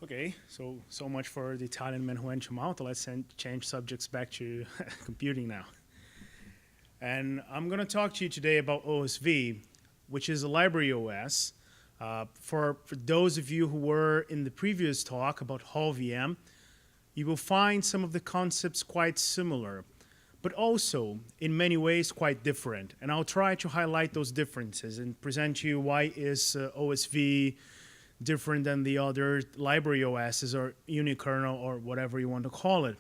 Okay, so much for the Italian man who went to Malta. Let's change subjects back to computing now. And I'm going to talk to you today about OSV, which is a LibraryOS. For those of you who were in the previous talk about Hall VM, you will find some of the concepts quite similar, but also in many ways quite different. And I'll try to highlight those differences and present to you why is OSV different than the other LibraryOSes or unikernel or whatever you want to call it.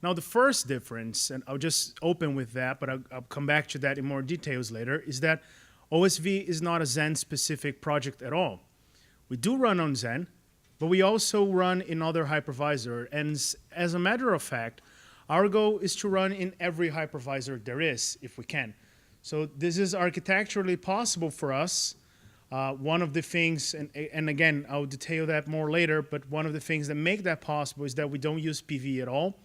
Now, the first difference, and I'll just open with that, but I'll come back to that in more details later, is that OSV is not a Xen-specific project at all. We do run on Xen, but we also run in other hypervisor. And as a matter of fact, our goal is to run in every hypervisor there is, if we can. So this is architecturally possible for us. One of the things, and again, I'll detail that more later, but one of the things that make that possible is that we don't use PV at all.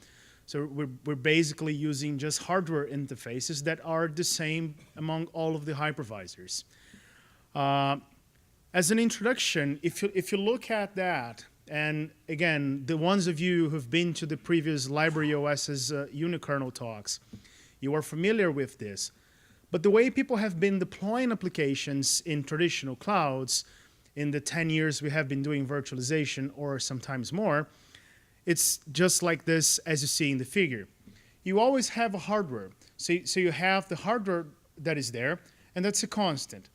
So we're basically using just hardware interfaces that are the same among all of the hypervisors. As an introduction, if you look at that, and again, the ones of you who've been to the previous LibraryOS's unikernel talks, you are familiar with this. But the way people have been deploying applications in traditional clouds in the 10 years we have been doing virtualization, or sometimes more, it's just like this as you see in the figure. You always have a hardware. So you have the hardware that is there, and that's a constant.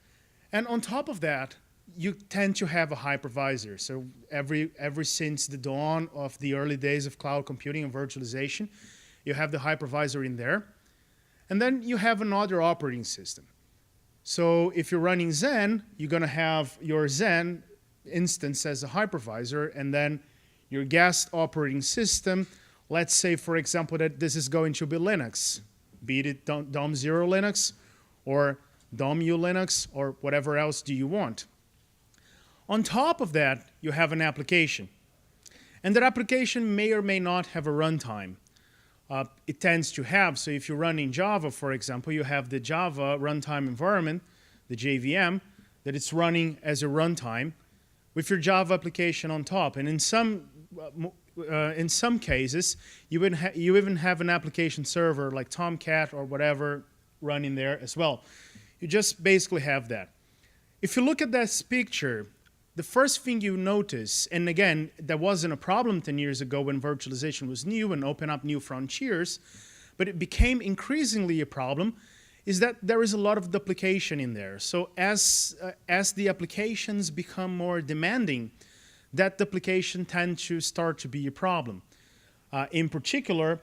And on top of that, you tend to have a hypervisor. So ever since the dawn of the early days of cloud computing and virtualization, you have the hypervisor in there. And then you have another operating system. So if you're running Xen, you're going to have your Xen instance as a hypervisor, and then your guest operating system. Let's say, for example, that this is going to be Linux, be it DOM0 Linux or DOM-U Linux or whatever else do you want. On top of that, you have an application. And that application may or may not have a runtime. It tends to have, so if you run in Java, for example, you have the Java runtime environment, the JVM, that it's running as a runtime with your Java application on top. And in some cases, you even have an application server like Tomcat or whatever running there as well. You just basically have that. If you look at this picture, the first thing you notice, and again, that wasn't a problem 10 years ago when virtualization was new and opened up new frontiers, but it became increasingly a problem, is that there is a lot of duplication in there. So as the applications become more demanding, that duplication tends to start to be a problem. In particular,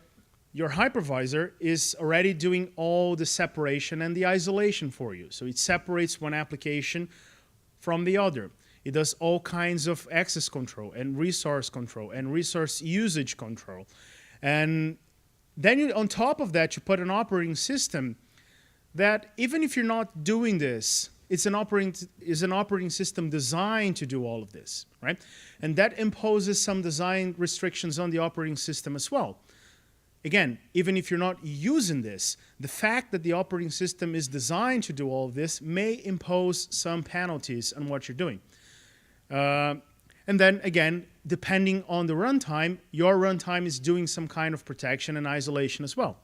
your hypervisor is already doing all the separation and the isolation for you. So it separates one application from the other. It does all kinds of access control and resource usage control. And then on top of that, you put an operating system that even if you're not doing this, it's an operating system designed to do all of this, right? And that imposes some design restrictions on the operating system as well. Again, even if you're not using this, the fact that the operating system is designed to do all of this may impose some penalties on what you're doing. And then again, depending on the runtime, your runtime is doing some kind of protection and isolation as well.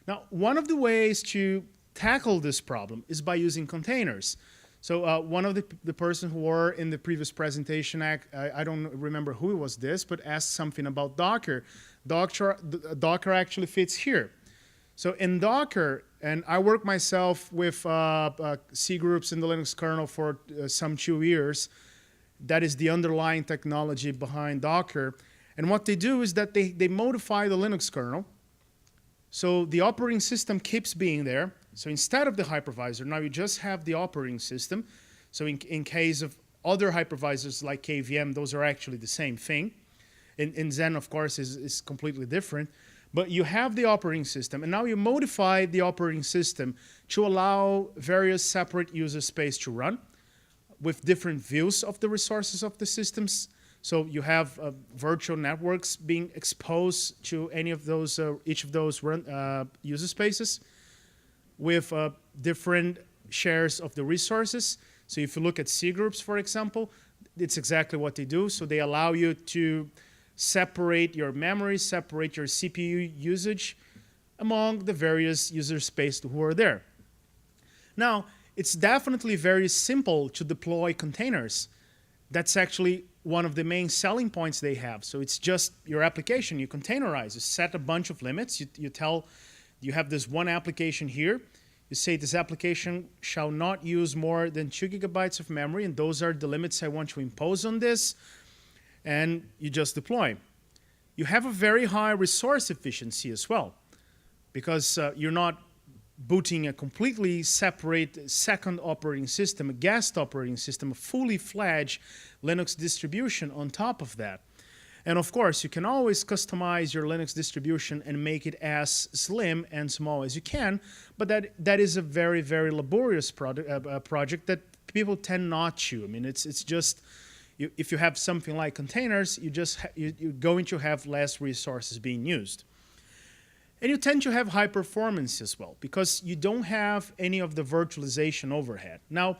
Now, one of the ways to tackle this problem is by using containers. So one of the person who were in the previous presentation, I don't remember who was this, but asked something about Docker. Docker actually fits here. So in Docker, and I work myself with C groups in the Linux kernel for some 2 years. That is the underlying technology behind Docker. And what they do is that they modify the Linux kernel. So the operating system keeps being there. So instead of the hypervisor, now you just have the operating system. So in case of other hypervisors like KVM, those are actually the same thing. In Xen, of course, is completely different. But you have the operating system, and now you modify the operating system to allow various separate user space to run with different views of the resources of the systems. So you have virtual networks being exposed to any of those, each of those user spaces with different shares of the resources. So if you look at C groups, for example, it's exactly what they do. So they allow you to separate your memory, separate your CPU usage among the various user space who are there. Now, it's definitely very simple to deploy containers. That's actually one of the main selling points they have. So it's just your application. You containerize. You set a bunch of limits. You tell, you have this one application here. You say this application shall not use more than 2 gigabytes of memory, and those are the limits I want to impose on this, and you just deploy. You have a very high resource efficiency as well, because you're not booting a completely separate second operating system, a guest operating system, a fully fledged Linux distribution on top of that. And of course, you can always customize your Linux distribution and make it as slim and small as you can, but that is a very, very laborious project that people tend not to. I mean, it's just, if you have something like containers, you're going to have less resources being used. And you tend to have high performance as well, because you don't have any of the virtualization overhead. Now,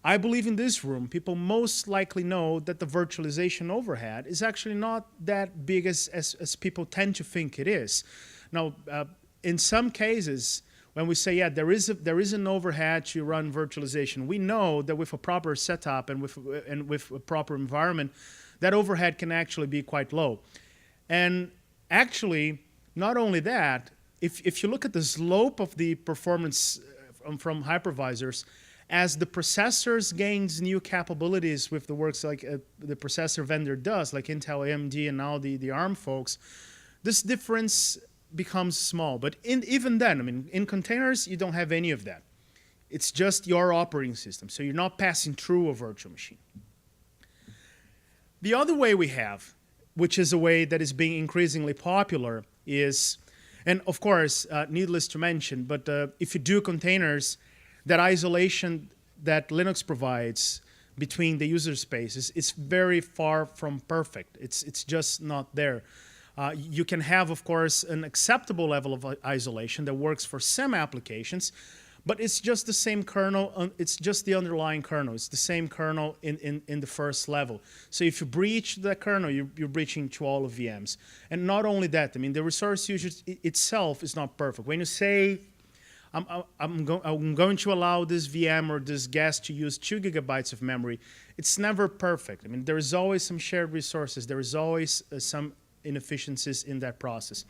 I believe in this room, people most likely know that the virtualization overhead is actually not that big as people tend to think it is. Now, in some cases, when we say, yeah, there is an overhead to run virtualization, we know that with a proper setup and with a proper environment, that overhead can actually be quite low. And actually, not only that, if you look at the slope of the performance from hypervisors, as the processors gains new capabilities with the works like the processor vendor does, like Intel, AMD, and now the ARM folks, this difference becomes small. But even then, I mean, in containers, you don't have any of that. It's just your operating system, so you're not passing through a virtual machine. The other way we have, which is a way that is being increasingly popular, is, and of course, needless to mention, but if you do containers, that isolation that Linux provides between the user spaces is very far from perfect. It's just not there. You can have, of course, an acceptable level of isolation that works for some applications, but it's just the same kernel. It's just the underlying kernel. It's the same kernel in the first level. So if you breach the kernel, you're breaching to all of VMs. And not only that, I mean, the resource usage itself is not perfect. When you say, I'm going to allow this VM or this guest to use 2 gigabytes of memory, it's never perfect. I mean, there is always some shared resources. There is always some inefficiencies in that process.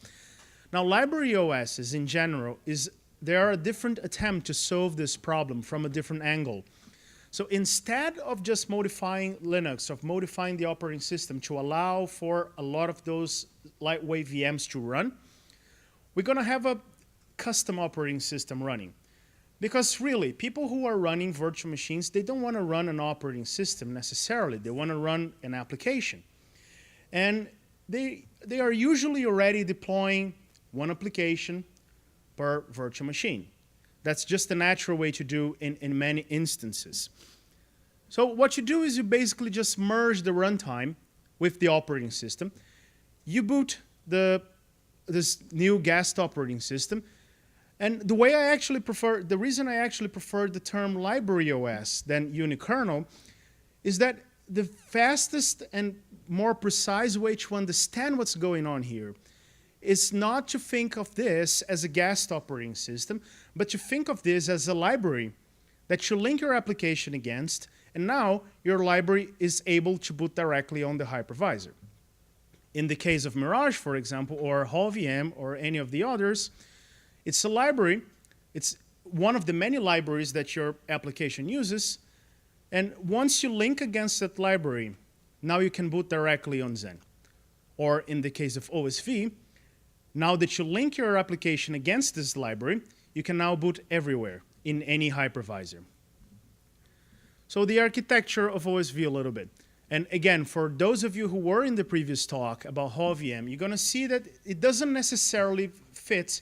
Now, LibraryOSes in general, there are a different attempt to solve this problem from a different angle. So instead of just modifying Linux, of modifying the operating system to allow for a lot of those lightweight VMs to run, we're going to have a custom operating system running. Because really, people who are running virtual machines, they don't want to run an operating system necessarily. They want to run an application. And they are usually already deploying one application per virtual machine. That's just the natural way to do in many instances. So what you do is you basically just merge the runtime with the operating system. You boot this new guest operating system. And the reason I actually prefer the term LibraryOS than unikernel is that the fastest and more precise way to understand what's going on here is not to think of this as a guest operating system, but to think of this as a library that you link your application against, and now your library is able to boot directly on the hypervisor. In the case of Mirage, for example, or HallVM, or any of the others, it's a library. It's one of the many libraries that your application uses, and once you link against that library, now you can boot directly on Xen. Or in the case of OSV, now that you link your application against this library, you can now boot everywhere in any hypervisor. So the architecture of OSV a little bit. And again, for those of you who were in the previous talk about HallVM, you're going to see that it doesn't necessarily fit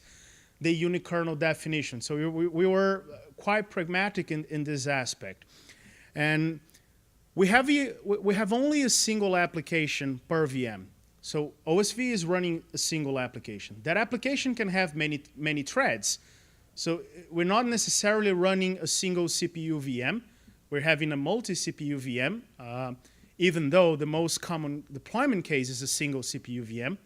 the unikernel definition. So we were quite pragmatic in this aspect. And we have only a single application per VM. So OSV is running a single application. That application can have many threads. So we're not necessarily running a single CPU VM. we're having a multi-CPU VM, even though the most common deployment case is a single CPU VM.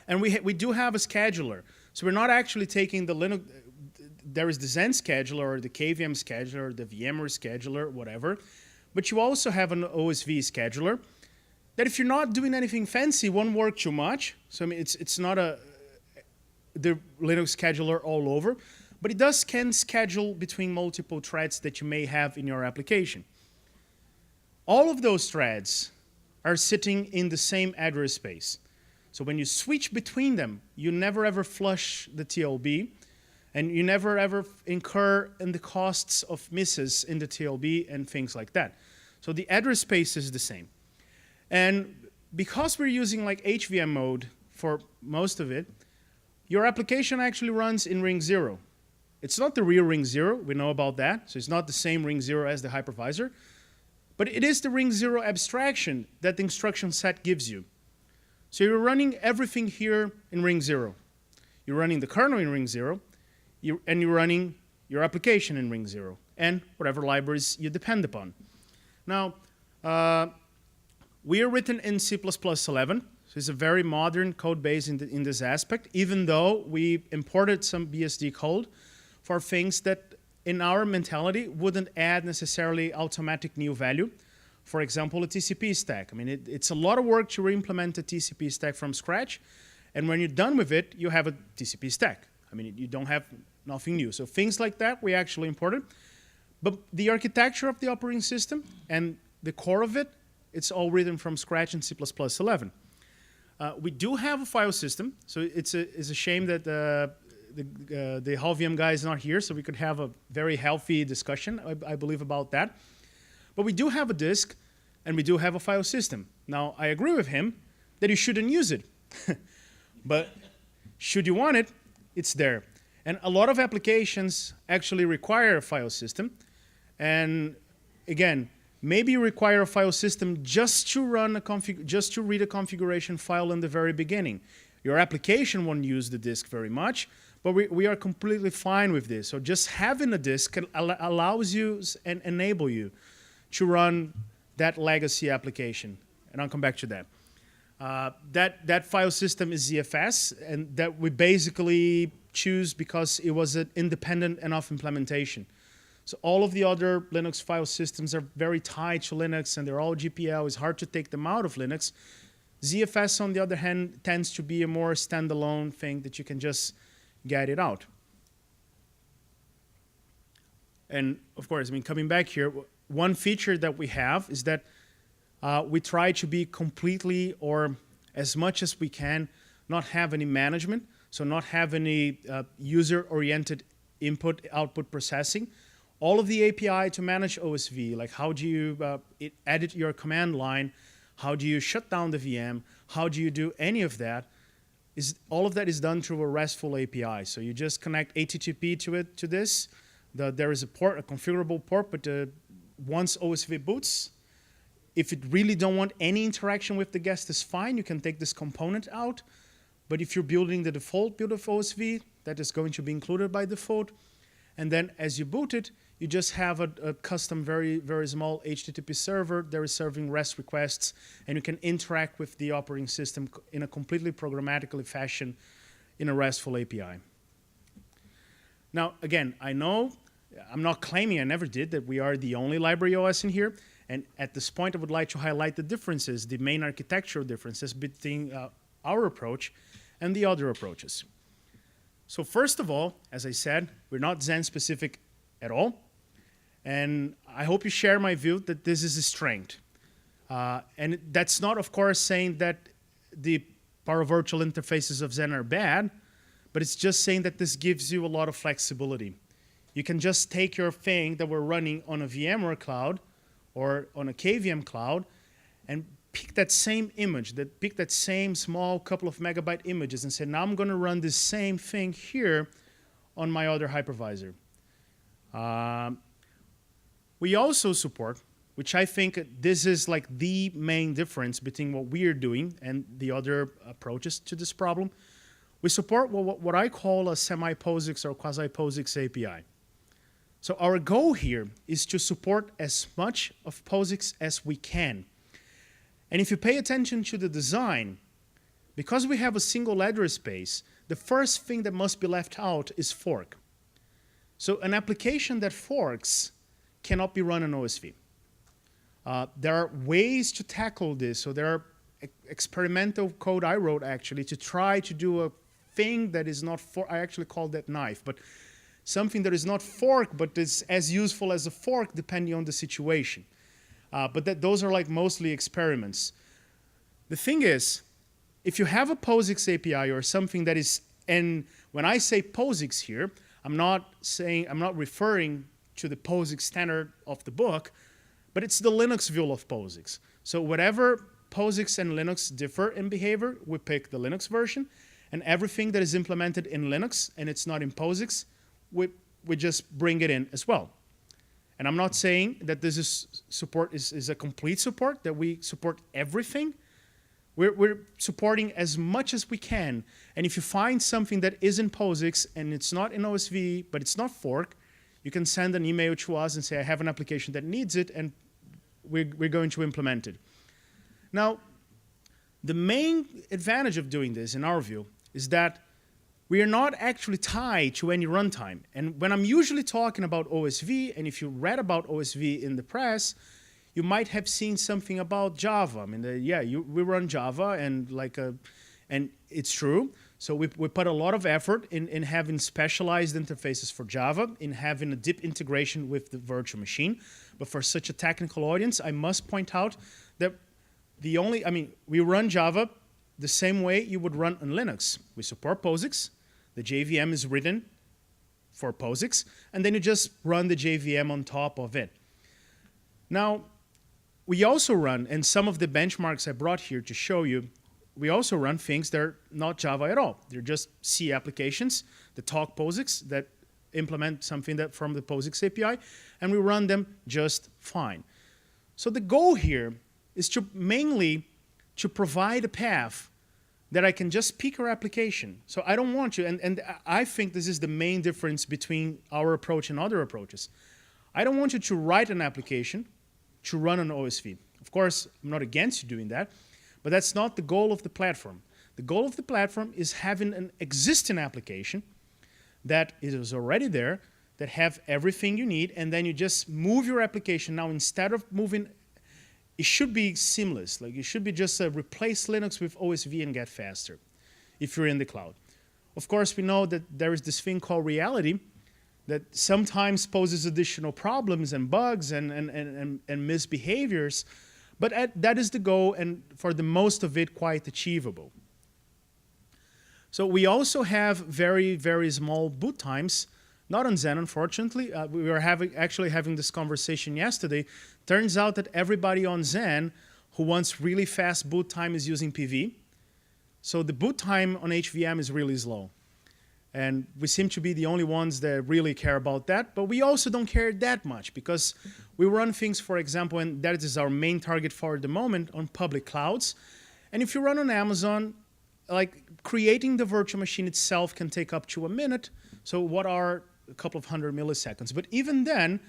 And we do have a scheduler. So we're not actually taking the Linux, there is the Xen scheduler or the KVM scheduler, or the VMware scheduler, whatever. But you also have an OSV scheduler that if you're not doing anything fancy, won't work too much. So I mean, it's not the Linux scheduler all over, but it can schedule between multiple threads that you may have in your application. All of those threads are sitting in the same address space. So when you switch between them, you never ever flush the TLB, and you never ever incur in the costs of misses in the TLB and things like that. So the address space is the same. And because we're using like HVM mode for most of it, your application actually runs in ring 0. It's not the real ring 0, we know about that. So it's not the same ring 0 as the hypervisor, but it is the ring 0 abstraction that the instruction set gives you. So you're running everything here in ring 0. You're running the kernel in ring 0, and you're running your application in ring 0, and whatever libraries you depend upon. Now, we are written in C++11, so it's a very modern code base in this aspect, even though we imported some BSD code for things that, in our mentality, wouldn't add necessarily automatic new value. For example, a TCP stack. I mean, it's a lot of work to re-implement a TCP stack from scratch, and when you're done with it, you have a TCP stack. I mean, you don't have nothing new. So things like that, we actually imported. But the architecture of the operating system and the core of it, it's all written from scratch in C++11. We do have a file system, so it's a shame that the HalVM guy is not here, so we could have a very healthy discussion, I believe, about that. But we do have a disk, and we do have a file system. Now, I agree with him that you shouldn't use it. But should you want it, it's there. And a lot of applications actually require a file system. And again, maybe you require a file system just to run just to read a configuration file in the very beginning. Your application won't use the disk very much, but we are completely fine with this. So just having a disk allows you and enable you to run that legacy application. And I'll come back to that. That file system is ZFS, and that we basically choose because it was an independent enough implementation. So all of the other Linux file systems are very tied to Linux, and they're all GPL. It's hard to take them out of Linux. ZFS, on the other hand, tends to be a more standalone thing that you can just get it out. And of course, I mean, coming back here, one feature that we have is that we try to be completely, or as much as we can, not have any management, so not have any user-oriented input-output processing. All of the API to manage OSV, like how do you edit your command line, how do you shut down the VM, how do you do any of that, all of that is done through a RESTful API. So you just connect HTTP to this. There is a port, a configurable port, but once OSV boots, if you really don't want any interaction with the guest, is fine. You can take this component out. But if you're building the default build of OSV, that is going to be included by default. And then as you boot it, you just have a custom, very, very small HTTP server that is serving REST requests, and you can interact with the operating system in a completely programmatically fashion in a RESTful API. Now, again, I know, I'm not claiming, I never did, that we are the only LibraryOS in here. And at this point, I would like to highlight the differences, the main architectural differences between our approach and the other approaches. So first of all, as I said, we're not Xen specific at all. And I hope you share my view that this is a strength. And that's not, of course, saying that the paravirtual interfaces of Xen are bad, but it's just saying that this gives you a lot of flexibility. You can just take your thing that we're running on a VMware cloud or on a KVM cloud and pick that same image, pick that same small couple of megabyte images and say, now I'm going to run this same thing here on my other hypervisor. We also support, which I think this is like the main difference between what we are doing and the other approaches to this problem. We support what I call a semi-POSIX or quasi-POSIX API. So our goal here is to support as much of POSIX as we can. And if you pay attention to the design, because we have a single address space, the first thing that must be left out is fork. So an application that forks cannot be run on OSV. There are ways to tackle this. So there are experimental code I wrote actually to try to do a thing that is not fork. I actually called that knife, but something that is not fork but is as useful as a fork depending on the situation. But those are like mostly experiments. The thing is, if you have a POSIX API or something that is, and when I say POSIX here, I'm not referring to the POSIX standard of the book, but it's the Linux view of POSIX. So whatever POSIX and Linux differ in behavior, we pick the Linux version, and everything that is implemented in Linux and it's not in POSIX, we just bring it in as well. And I'm not saying that this is a complete support, that we support everything. We're supporting as much as we can. And if you find something that is in POSIX and it's not in OSV, but it's not fork, you can send an email to us and say, I have an application that needs it, and we're going to implement it. Now, the main advantage of doing this, in our view, is that we are not actually tied to any runtime. And when I'm usually talking about OSV, and if you read about OSV in the press, you might have seen something about Java. I mean, we run Java, and it's true. So we put a lot of effort in having specialized interfaces for Java, in having a deep integration with the virtual machine. But for such a technical audience, I must point out that we run Java the same way you would run on Linux. We support POSIX. The JVM is written for POSIX, and then you just run the JVM on top of it. Now, we also run, and some of the benchmarks I brought here to show you, we also run things that are not Java at all. They're just C applications that talk POSIX, that implement something that from the POSIX API, and we run them just fine. So the goal here is mainly to provide a path that I can just pick our application. So I don't want you, and I think this is the main difference between our approach and other approaches. I don't want you to write an application to run on OSV. Of course, I'm not against you doing that, but that's not the goal of the platform. The goal of the platform is having an existing application that is already there, that have everything you need, and then you just move your application. Now, instead of moving, it should be seamless. Like, it should be just replace Linux with OSV and get faster if you're in the cloud. Of course, we know that there is this thing called reality that sometimes poses additional problems and bugs and misbehaviors, but that is the goal, and for the most of it, quite achievable. So we also have very, very small boot times, not on Xen, unfortunately. We were actually having this conversation yesterday. Turns out that everybody on Xen who wants really fast boot time is using PV. So the boot time on HVM is really slow. And we seem to be the only ones that really care about that, but we also don't care that much because we run things, for example, and that is our main target for the moment, on public clouds. And if you run on Amazon, like, creating the virtual machine itself can take up to a minute. So what are a couple of 100 milliseconds? But even then,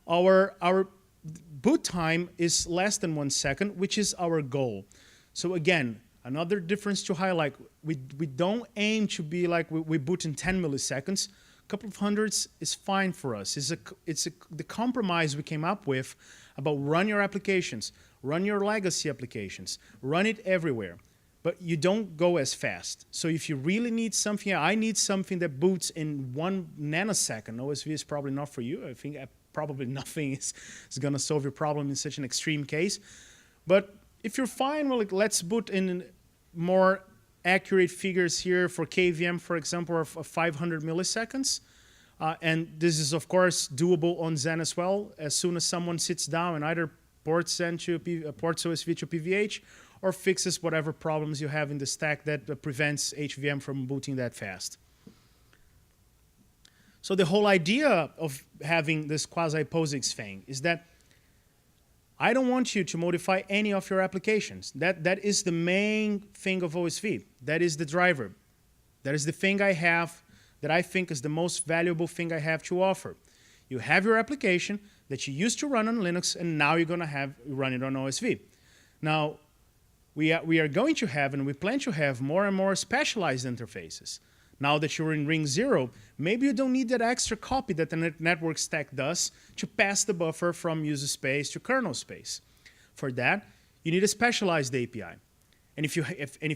our boot time is less than 1 second, which is our goal. So again, another difference to highlight, we don't aim to be like we boot in 10 milliseconds. A couple of hundreds is fine for us. It's the compromise we came up with about run your applications, run your legacy applications, run it everywhere. But you don't go as fast. So if you really need something, I need something that boots in 1 nanosecond. OSV is probably not for you. I think probably nothing is going to solve your problem in such an extreme case. But if you're fine, well, let's boot in more accurate figures here for KVM, for example, of 500 milliseconds. And this is, of course, doable on Xen as well. As soon as someone sits down and either ports OSV to PVH or fixes whatever problems you have in the stack that prevents HVM from booting that fast. So the whole idea of having this quasi-POSIX thing is that I don't want you to modify any of your applications. That is the main thing of OSV. That is the driver. That is the thing I have that I think is the most valuable thing I have to offer. You have your application that you used to run on Linux, and now you're going to run it on OSV. Now, we are going to have, and we plan to have, more and more specialized interfaces. Now that you're in ring 0, maybe you don't need that extra copy that the network stack does to pass the buffer from user space to kernel space. For that, you need a specialized API. And if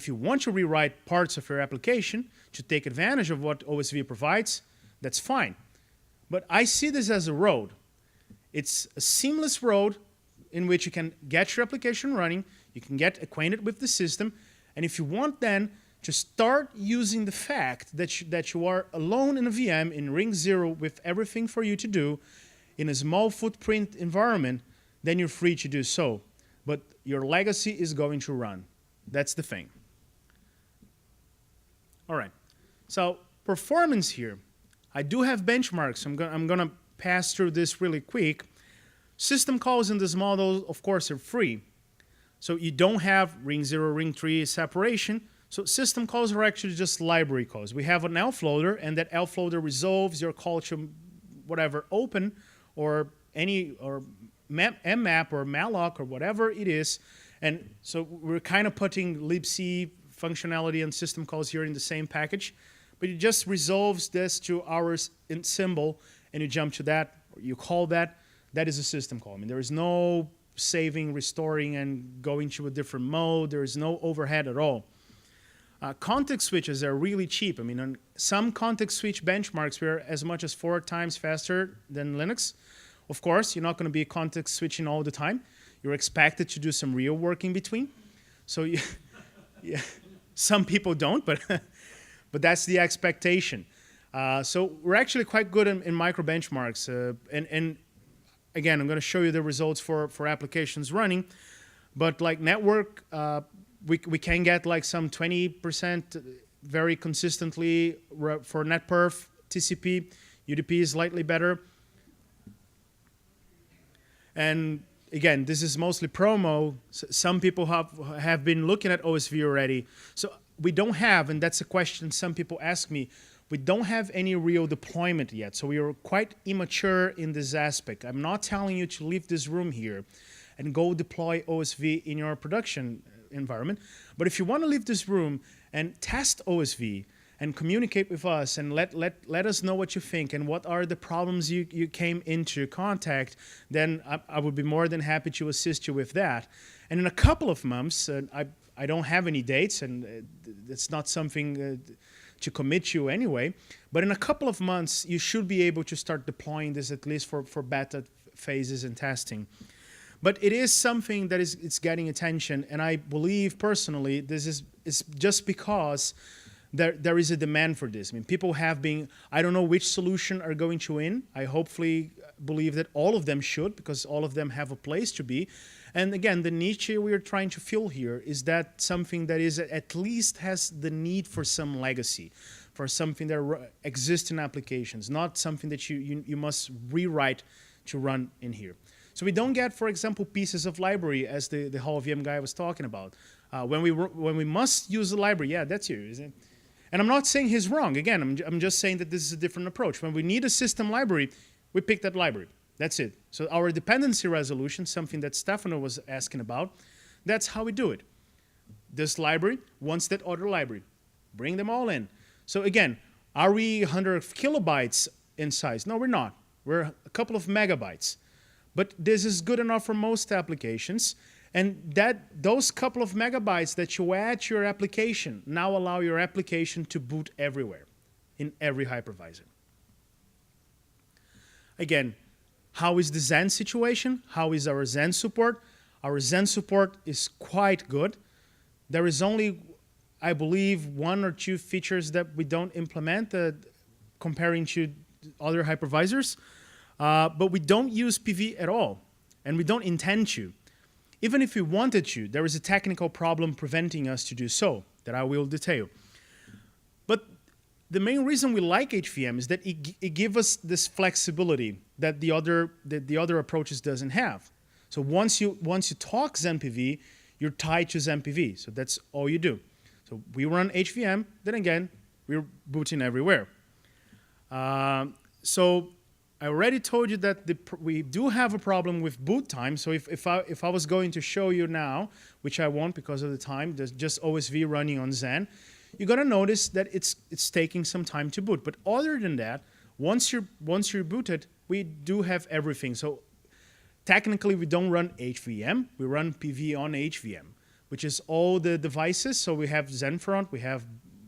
you want to rewrite parts of your application to take advantage of what OSV provides, that's fine. But I see this as a road. It's a seamless road in which you can get your application running, you can get acquainted with the system, and if you want then to start using the fact that you are alone in a VM in ring 0 with everything for you to do in a small footprint environment, then you're free to do so. But your legacy is going to run. That's the thing. All right. So performance here. I do have benchmarks. I'm going to pass through this really quick. System calls in this model, of course, are free. So you don't have ring 0, ring 3 separation. So system calls are actually just library calls. We have an elf loader, and that elf loader resolves your call to whatever open or mmap or malloc or whatever it is. And so we're kind of putting libc functionality and system calls here in the same package. But it just resolves this to our symbol, and you jump to that, or you call that. That is a system call. I mean, there is no saving, restoring, and going to a different mode. There is no overhead at all. Context switches are really cheap. I mean, on some context switch benchmarks, we're as much as 4 times faster than Linux. Of course, you're not going to be context switching all the time. You're expected to do some real work in between. So yeah, some people don't, but but that's the expectation. So we're actually quite good in micro benchmarks. And again, I'm going to show you the results for applications running. But like network, we can get like some 20% very consistently for netperf, TCP, UDP is slightly better. And again, this is mostly promo. Some people have been looking at OSV already. So we don't have, and that's a question some people ask me, we don't have any real deployment yet. So we are quite immature in this aspect. I'm not telling you to leave this room here and go deploy OSV in your production environment. But if you want to leave this room and test OSV and communicate with us and let us know what you think and what are the problems you came into contact, then I would be more than happy to assist you with that. And in a couple of months, I don't have any dates, and it's not something to commit you anyway, but in a couple of months, you should be able to start deploying this at least for beta phases and testing. But it is something that it's getting attention, and I believe personally this is just because there is a demand for this. I mean, people have been, I don't know which solution are going to win. I hopefully believe that all of them should, because all of them have a place to be. And again, the niche we are trying to fill here is that something that is at least has the need for some legacy, for something that exists in applications, not something that you must rewrite to run in here. So we don't get, for example, pieces of library as the Hall of VM guy was talking about. When we must use the library, yeah, that's you, isn't it? And I'm not saying he's wrong. Again, I'm just saying that this is a different approach. When we need a system library, we pick that library. That's it. So our dependency resolution, something that Stefano was asking about, that's how we do it. This library wants that other library. Bring them all in. So again, are we 100 kilobytes in size? No, we're not. We're a couple of megabytes. But this is good enough for most applications. And those couple of megabytes that you add to your application now allow your application to boot everywhere, in every hypervisor. Again, how is the Xen situation? How is our Xen support? Our Xen support is quite good. There is only, I believe, 1 or 2 features that we don't implement comparing to other hypervisors. But we don't use PV at all, and we don't intend to. Even if we wanted to, there is a technical problem preventing us to do so that I will detail. But the main reason we like HVM is that it gives us this flexibility that the other approaches doesn't have. So once you talk XenPV, you're tied to XenPV. So that's all you do. So we run HVM, then again, we're booting everywhere. So I already told you that we do have a problem with boot time. So if I was going to show you now, which I won't because of the time, there's just OSV running on Xen, you're gonna notice that it's taking some time to boot. But other than that, once you're booted, we do have everything. So technically, we don't run HVM, we run PV on HVM, which is all the devices. So we have XenFront, we have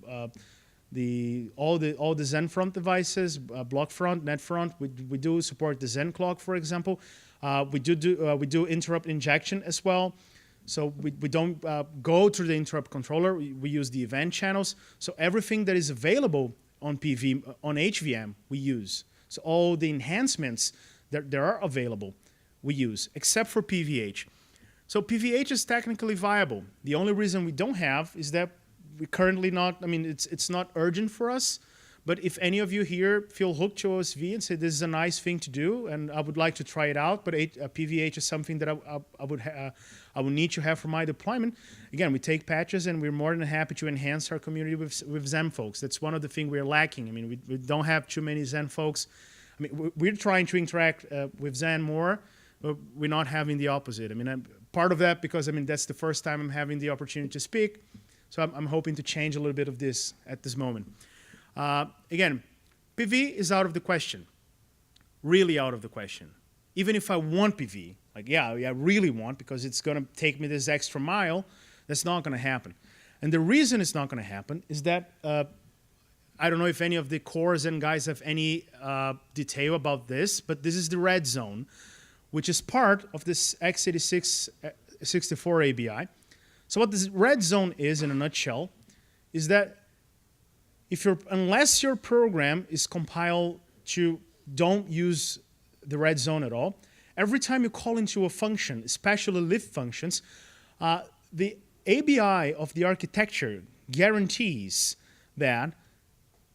all the XenFront devices, BlockFront, NetFront. We do support the Xen clock, for example. We do interrupt injection as well. So we don't go through the interrupt controller. We use the event channels. So everything that is available on PV on HVM we use. So all the enhancements that there are available we use, except for PVH. So PVH is technically viable. The only reason we don't have is that we currently not, I mean, it's not urgent for us, but if any of you here feel hooked to OSV and say this is a nice thing to do and I would like to try it out, but PVH is something that I would need to have for my deployment, again, we take patches and we're more than happy to enhance our community with Xen folks. That's one of the things we're lacking. I mean, we don't have too many Xen folks. I mean, we're trying to interact with Xen more, but we're not having the opposite. I mean, part of that because, I mean, that's the first time I'm having the opportunity to speak. So I'm hoping to change a little bit of this at this moment. Again, PV is out of the question, really out of the question. Even if I want PV, like, yeah, I really want, because it's going to take me this extra mile, that's not going to happen. And the reason it's not going to happen is that I don't know if any of the cores and guys have any detail about this, but this is the red zone, which is part of this x86 64 ABI. So what this red zone is, in a nutshell, is that unless your program is compiled to don't use the red zone at all, every time you call into a function, especially lift functions, the ABI of the architecture guarantees that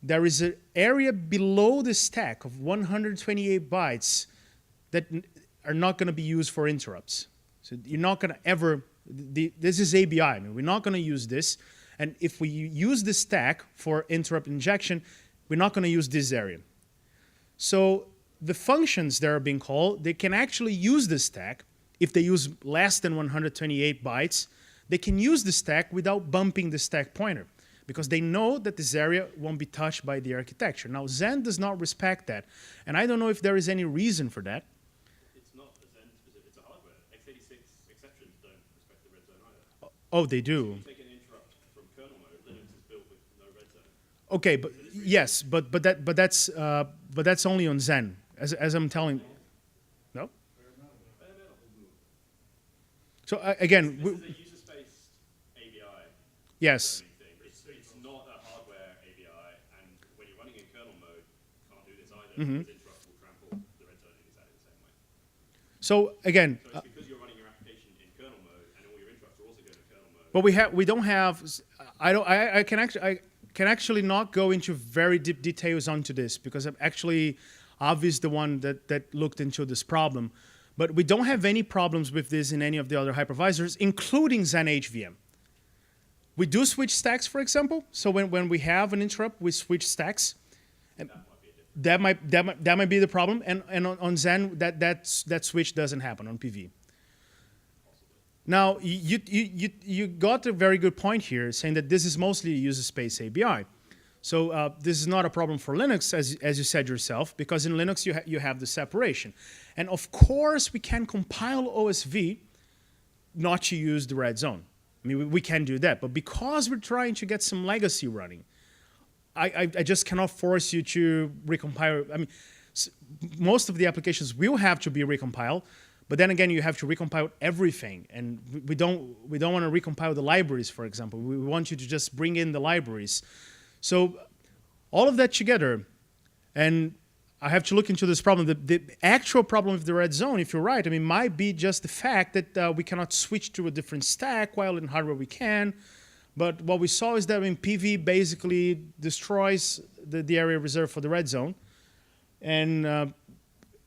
there is an area below the stack of 128 bytes that are not going to be used for interrupts. So you're not going to ever... this is ABI. I mean, we're not going to use this. And if we use the stack for interrupt injection, we're not going to use this area. So the functions that are being called, they can actually use the stack. If they use less than 128 bytes, they can use the stack without bumping the stack pointer, because they know that this area won't be touched by the architecture. Now, Xen does not respect that. And I don't know if there is any reason for that. Oh, they do. Take an interrupt from kernel mode. Linux is built with no red zone. Okay, but yes, but that's only on Xen, as I'm telling. No. So again, this is a user-spaced ABI. Yes. It's not a hardware ABI, and when you're running in kernel mode, you can't do this either. Because interrupts will trample the red zone in exactly the same way. So again. So it's because you're running your application in kernel mode, and all your interrupts are also going to kernel mode. But we don't have. I can actually not go into very deep details onto this because I'm actually obviously the one that looked into this problem. But we don't have any problems with this in any of the other hypervisors, including Xen HVM. We do switch stacks, for example. So when we have an interrupt, we switch stacks. And that might be the problem. And on Xen, that switch doesn't happen on PV. Now, you got a very good point here, saying that this is mostly a user space ABI. So this is not a problem for Linux, as you said yourself, because in Linux you have the separation. And of course, we can compile OSV not to use the red zone. I mean, we can do that. But because we're trying to get some legacy running, I just cannot force you to recompile. I mean, most of the applications will have to be recompiled. But then again, you have to recompile everything, and we don't want to recompile the libraries, for example. We want you to just bring in the libraries. So all of that together, and I have to look into this problem. The actual problem with the red zone, if you're right, I mean, might be just the fact that we cannot switch to a different stack, while in hardware we can. But what we saw is that PV basically destroys the area reserved for the red zone, and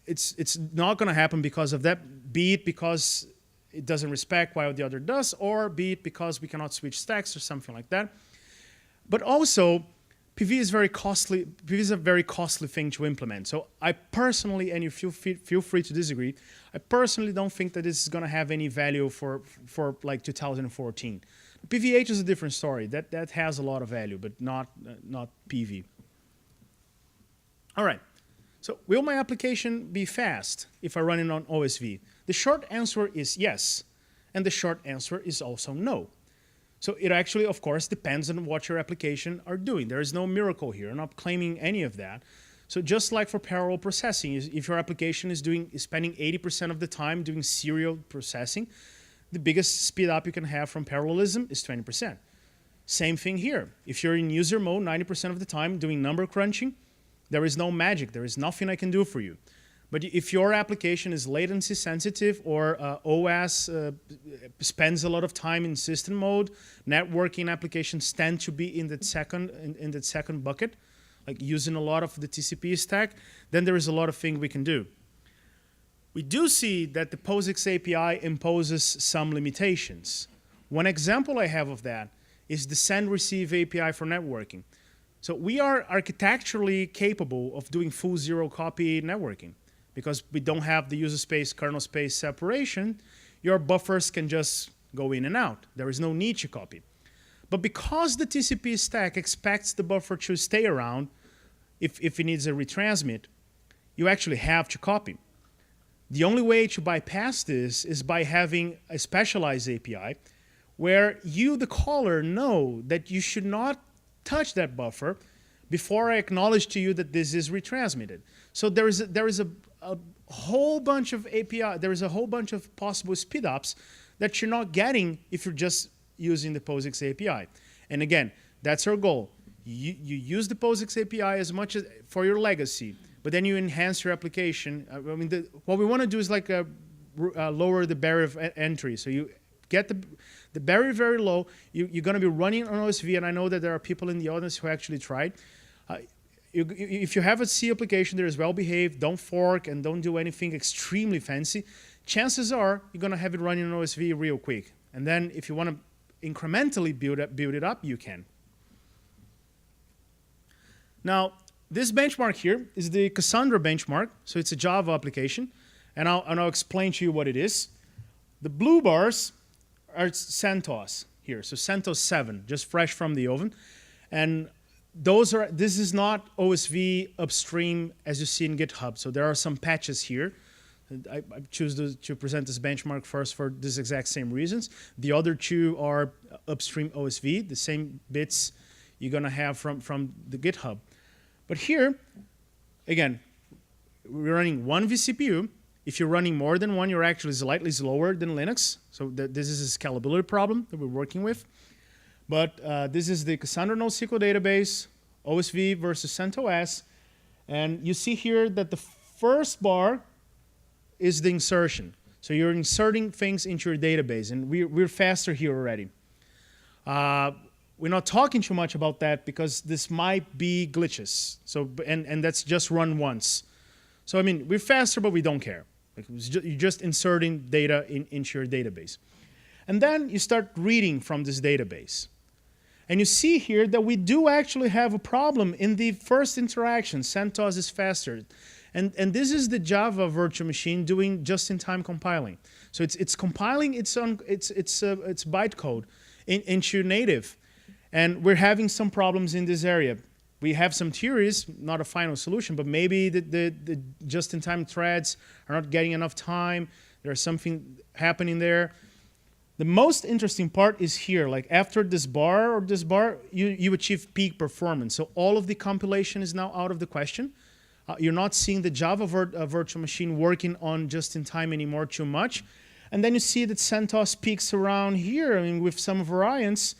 it's not going to happen because of that, be it because it doesn't respect while the other does, or be it because we cannot switch stacks or something like that. But also, PV is very costly. PV is a very costly thing to implement. So I personally, and you feel free to disagree, I personally don't think that this is going to have any value for like 2014. PVH is a different story. That has a lot of value, but not PV. All right. So will my application be fast if I run it on OSV? The short answer is yes, and the short answer is also no. So it actually, of course, depends on what your application are doing. There is no miracle here. I'm not claiming any of that. So just like for parallel processing, if your application is spending 80% of the time doing serial processing, the biggest speed up you can have from parallelism is 20%. Same thing here. If you're in user mode 90% of the time doing number crunching, there is no magic. There is nothing I can do for you. But if your application is latency sensitive or OS spends a lot of time in system mode, networking applications tend to be in that second bucket, like using a lot of the TCP stack, then there is a lot of things we can do. We do see that the POSIX API imposes some limitations. One example I have of that is the send-receive API for networking. So we are architecturally capable of doing full zero-copy networking. Because we don't have the user space, kernel space separation, your buffers can just go in and out. There is no need to copy. But because the TCP stack expects the buffer to stay around if it needs a retransmit, you actually have to copy. The only way to bypass this is by having a specialized API where you, the caller, know that you should not touch that buffer before I acknowledge to you that this is retransmitted. So there is a whole bunch of API, there is a whole bunch of possible speedups that you're not getting if you're just using the POSIX API. And again, that's our goal. You use the POSIX API as much as for your legacy, but then you enhance your application. I mean, what we want to do is like lower the barrier of entry. So you get the barrier very low. You're going to be running on OSV, and I know that there are people in the audience who actually tried. If you have a C application that is well behaved, don't fork and don't do anything extremely fancy, chances are you're going to have it running on OSV real quick. And then if you want to incrementally build it up, you can. Now, this benchmark here is the Cassandra benchmark. So it's a Java application. And I'll explain to you what it is. The blue bars are CentOS here. So CentOS 7, just fresh from the oven. And this is not OSV upstream as you see in GitHub. So there are some patches here. I choose to present this benchmark first for this exact same reasons. The other two are upstream OSV, the same bits you're going to have from the GitHub. But here, again, we're running one vCPU. If you're running more than one, you're actually slightly slower than Linux. So this is a scalability problem that we're working with. But this is the Cassandra NoSQL database, OSV versus CentOS. And you see here that the first bar is the insertion. So you're inserting things into your database. And we're faster here already. We're not talking too much about that because this might be glitches. So and that's just run once. So I mean, we're faster, but we don't care. Like, you're just inserting data into your database. And then you start reading from this database. And you see here that we do actually have a problem in the first interaction. CentOS is faster. And this is the Java virtual machine doing just-in-time compiling. So it's compiling its bytecode into native. And we're having some problems in this area. We have some theories, not a final solution, but maybe the just-in-time threads are not getting enough time. There's something happening there. The most interesting part is here, like after this bar or this bar, you achieve peak performance. So all of the compilation is now out of the question. You're not seeing the Java virtual machine working on just-in-time anymore too much. And then you see that CentOS peaks around here. I mean, with some variants,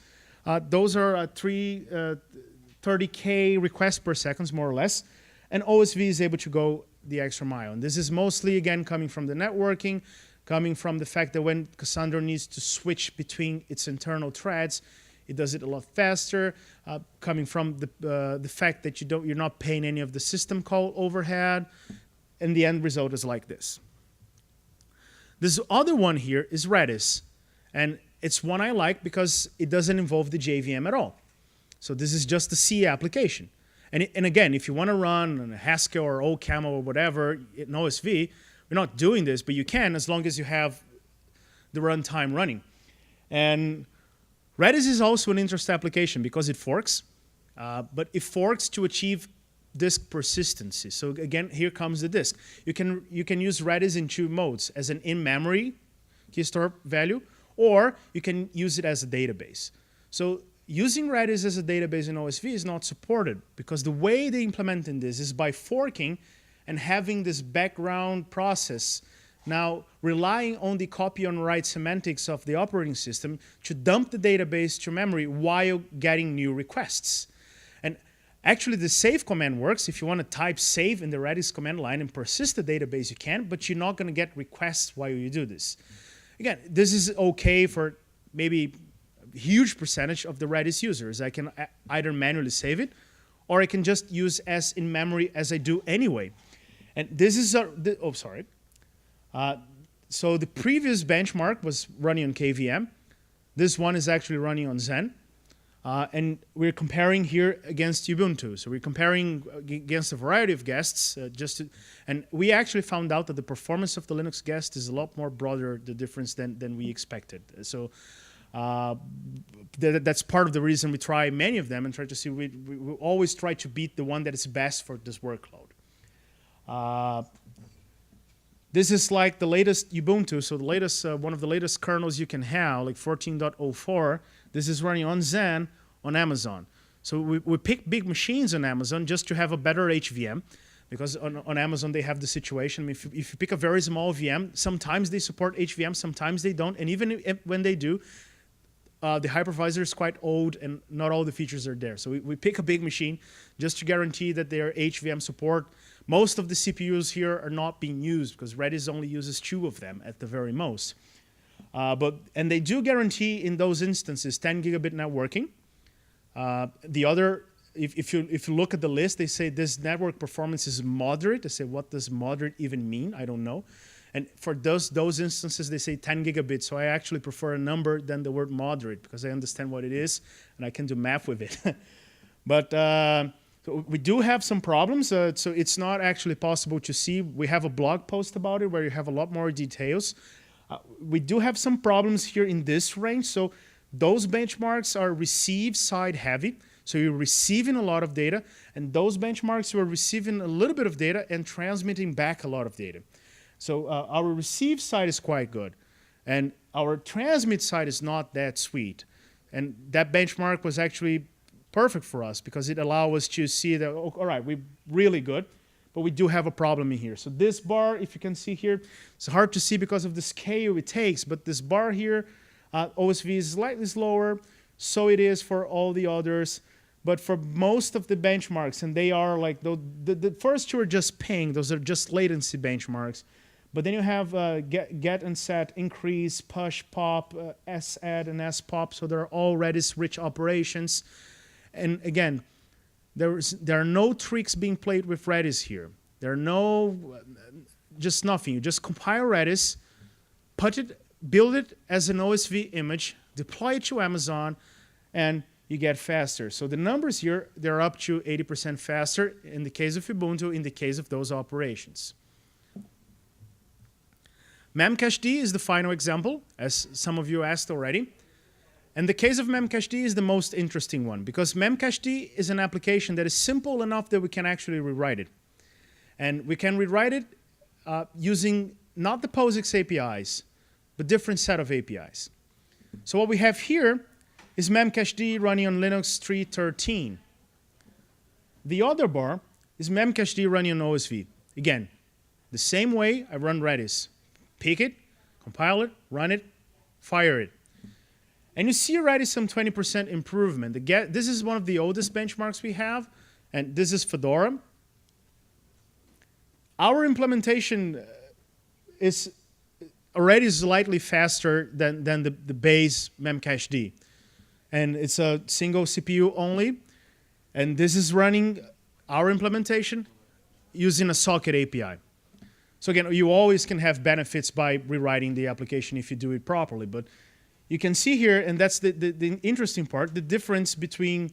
those are 30K requests per second, more or less. And OSV is able to go the extra mile. And this is mostly, again, coming from the networking, coming from the fact that when Cassandra needs to switch between its internal threads, it does it a lot faster, coming from the fact that you're not paying any of the system call overhead, and the end result is like this. This other one here is redis, and it's one I like because it doesn't involve the JVM at all. So this is just the C application. And again, if you want to run a Haskell or OCaml or whatever in OSV, we're not doing this, but you can as long as you have the runtime running. And Redis is also an interesting application because it forks, but it forks to achieve disk persistency. So again, here comes the disk. You can use Redis in two modes, as an in-memory key store value, or you can use it as a database. So using Redis as a database in OSV is not supported because the way they implemented this is by forking and having this background process now relying on the copy on write semantics of the operating system to dump the database to memory while getting new requests. And actually the save command works. If you want to type save in the Redis command line and persist the database, you can, but you're not going to get requests while you do this. Again, this is okay for maybe a huge percentage of the Redis users. I can either manually save it, or I can just use as in memory as I do anyway. And this is so the previous benchmark was running on KVM. This one is actually running on Xen. And we're comparing here against Ubuntu. So we're comparing against a variety of guests. And we actually found out that the performance of the Linux guest is a lot more broader, the difference, than we expected. So that's part of the reason we try many of them and try to see, we always try to beat the one that is best for this workload. This is like the latest Ubuntu, so the latest, one of the latest kernels you can have, like 14.04. This is running on Xen on Amazon. So we pick big machines on Amazon just to have a better HVM, because on Amazon they have the situation. If you pick a very small VM, sometimes they support HVM, sometimes they don't, and even when they do, the hypervisor is quite old and not all the features are there. So we pick a big machine just to guarantee that their HVM support. Most of the CPUs here are not being used because Redis only uses 2 of them at the very most. And they do guarantee in those instances 10 gigabit networking. The other, if you look at the list, they say this network performance is moderate. They say, what does moderate even mean? I don't know. And for those instances, they say 10 gigabits. So I actually prefer a number than the word moderate because I understand what it is and I can do math with it. But so we do have some problems. So it's not actually possible to see. We have a blog post about it where you have a lot more details. We do have some problems here in this range. So those benchmarks are receive side heavy. So you're receiving a lot of data. And those benchmarks, you are receiving a little bit of data and transmitting back a lot of data. So our receive side is quite good. And our transmit side is not that sweet. And that benchmark was actually perfect for us because it allowed us to see that, oh, all right, we're really good, but we do have a problem in here. So this bar, if you can see here, it's hard to see because of the scale it takes, but this bar here, OSV is slightly slower, so it is for all the others. But for most of the benchmarks, and they are like, the first 2 are just ping, those are just latency benchmarks. But then you have get and set, increase, push, pop, sadd, and spop, so they're all Redis-rich operations. And again, there are no tricks being played with Redis here. There are no, just nothing. You just compile Redis, build it as an OSV image, deploy it to Amazon, and you get faster. So the numbers here, they're up to 80% faster in the case of Ubuntu, in the case of those operations. Memcached is the final example, as some of you asked already. And the case of Memcached is the most interesting one because Memcached is an application that is simple enough that we can actually rewrite it. And we can rewrite it using not the POSIX APIs, but different set of APIs. So what we have here is Memcached running on Linux 3.13. The other bar is Memcached running on OSV. Again, the same way I run Redis. Pick it, compile it, run it, fire it. And you see already some 20% improvement. This is one of the oldest benchmarks we have, and this is Fedora. Our implementation is already slightly faster than the base Memcached. And it's a single CPU only. And this is running our implementation using a socket API. So again, you always can have benefits by rewriting the application if you do it properly. But you can see here, and that's the interesting part, the difference between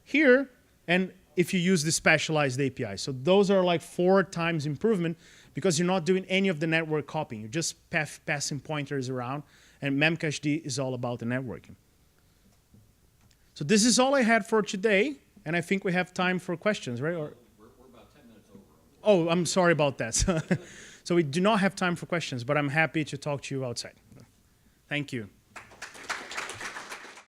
here, and if you use the specialized API. So those are like 4 times improvement because you're not doing any of the network copying. You're just passing pointers around, and memcached is all about the networking. So this is all I had for today, and I think we have time for questions, right? Or, we're about 10 minutes over. oh, I'm sorry about that. So we do not have time for questions, but I'm happy to talk to you outside. Thank you.